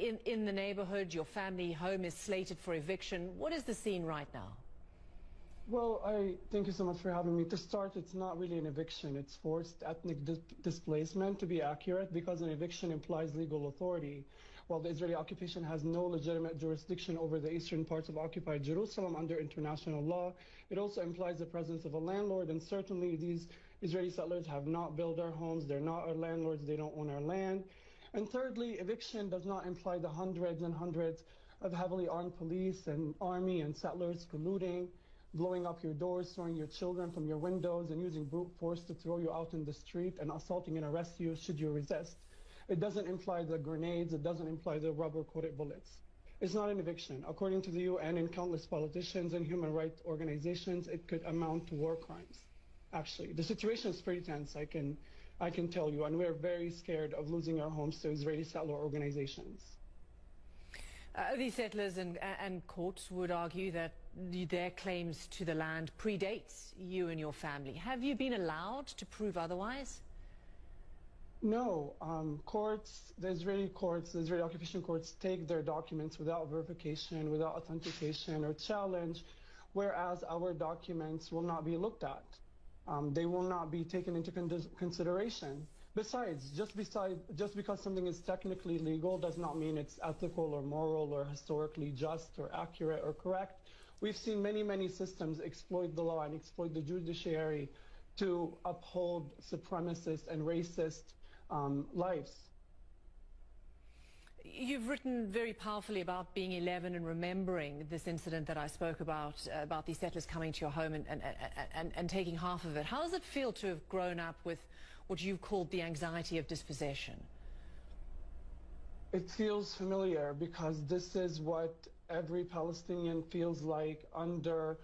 in the neighborhood. Your family home is slated for eviction. What is the scene right now? Well, thank you so much for having me. To start, it's not really an eviction. It's forced ethnic displacement, to be accurate, because an eviction implies legal authority. While the Israeli occupation has no legitimate jurisdiction over the eastern parts of occupied Jerusalem under international law, it also implies the presence of a landlord, and certainly these Israeli settlers have not built our homes. They're not our landlords. They don't own our land. And thirdly, eviction does not imply the hundreds and hundreds of heavily armed police and army and settlers colluding, blowing up your doors, throwing your children from your windows, and using brute force to throw you out in the street and assaulting and arrest you should you resist. It doesn't imply the grenades. It doesn't imply the rubber-coated bullets. It's not an eviction. According to the UN and countless politicians and human rights organizations, it could amount to war crimes. Actually, the situation is pretty tense, I can tell you, and we're very scared of losing our homes to Israeli settler organizations. These settlers and courts would argue that their claims to the land predates you and your family. Have you been allowed to prove otherwise? No. The Israeli occupation courts take their documents without verification, without authentication or challenge, whereas our documents will not be looked at. They will not be taken into consideration. Besides, just because something is technically legal does not mean it's ethical or moral or historically just or accurate or correct. We've seen many systems exploit the law and exploit the judiciary to uphold supremacist and racist lives. You've written very powerfully about being 11 and remembering this incident that I spoke about these settlers coming to your home and taking half of it. How does it feel to have grown up with what you've called the anxiety of dispossession? It feels familiar because this is what every Palestinian feels like under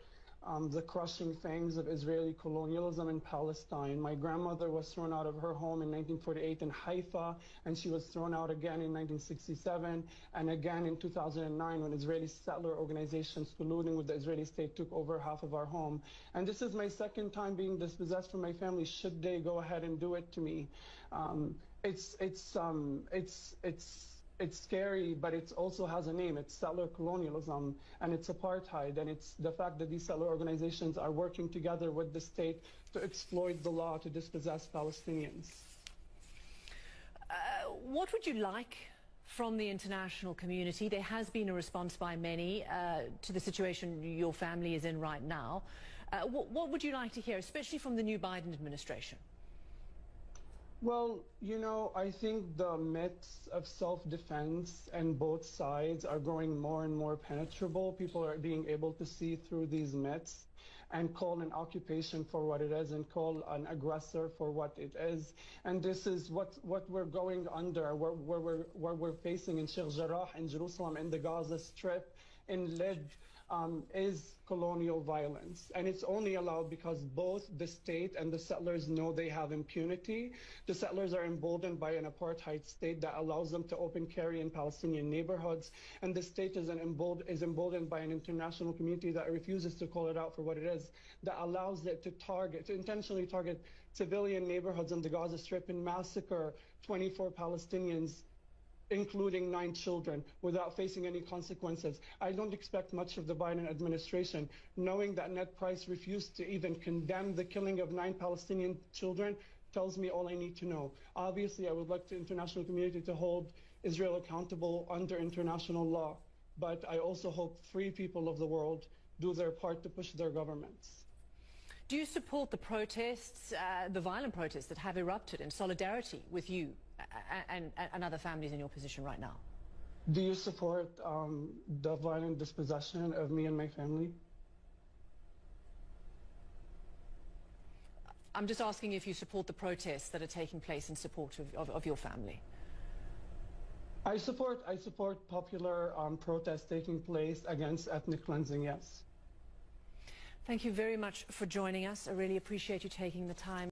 the crushing fangs of Israeli colonialism in Palestine. My grandmother was thrown out of her home in 1948 in Haifa, and she was thrown out again in 1967 and again in 2009 when Israeli settler organizations colluding with the Israeli state took over half of our home. And this is my second time being dispossessed from my family should they go ahead and do it to me. It's scary, but it also has a name. It's settler colonialism, and it's apartheid, and it's the fact that these settler organizations are working together with the state to exploit the law to dispossess Palestinians. What would you like from the international community? There has been a response by many to the situation your family is in right now. What would you like to hear, especially from the new Biden administration? Well, you know, I think the myths of self-defense and both sides are growing more and more penetrable. People are being able to see through these myths and call an occupation for what it is and call an aggressor for what it is. And this is what we're going under, where we're facing in Sheikh Jarrah, in Jerusalem, in the Gaza Strip, in Lid, is colonial violence. And it's only allowed because both the state and the settlers know they have impunity. The settlers are emboldened by an apartheid state that allows them to open carry in Palestinian neighborhoods. And the state is emboldened by an international community that refuses to call it out for what it is, that allows it to intentionally target civilian neighborhoods in the Gaza Strip and massacre 24 Palestinians, including 9 children, without facing any consequences. I don't expect much of the Biden administration, knowing that Ned Price refused to even condemn the killing of 9 Palestinian children tells me all I need to know. Obviously, I would like the international community to hold Israel accountable under international law, but I also hope free people of the world do their part to push their governments. Do you support the protests, the violent protests that have erupted in solidarity with you and other families in your position right now? Do you support the violent dispossession of me and my family? I'm just asking if you support the protests that are taking place in support of your family. I support popular protests taking place against ethnic cleansing, yes. Thank you very much for joining us. I really appreciate you taking the time.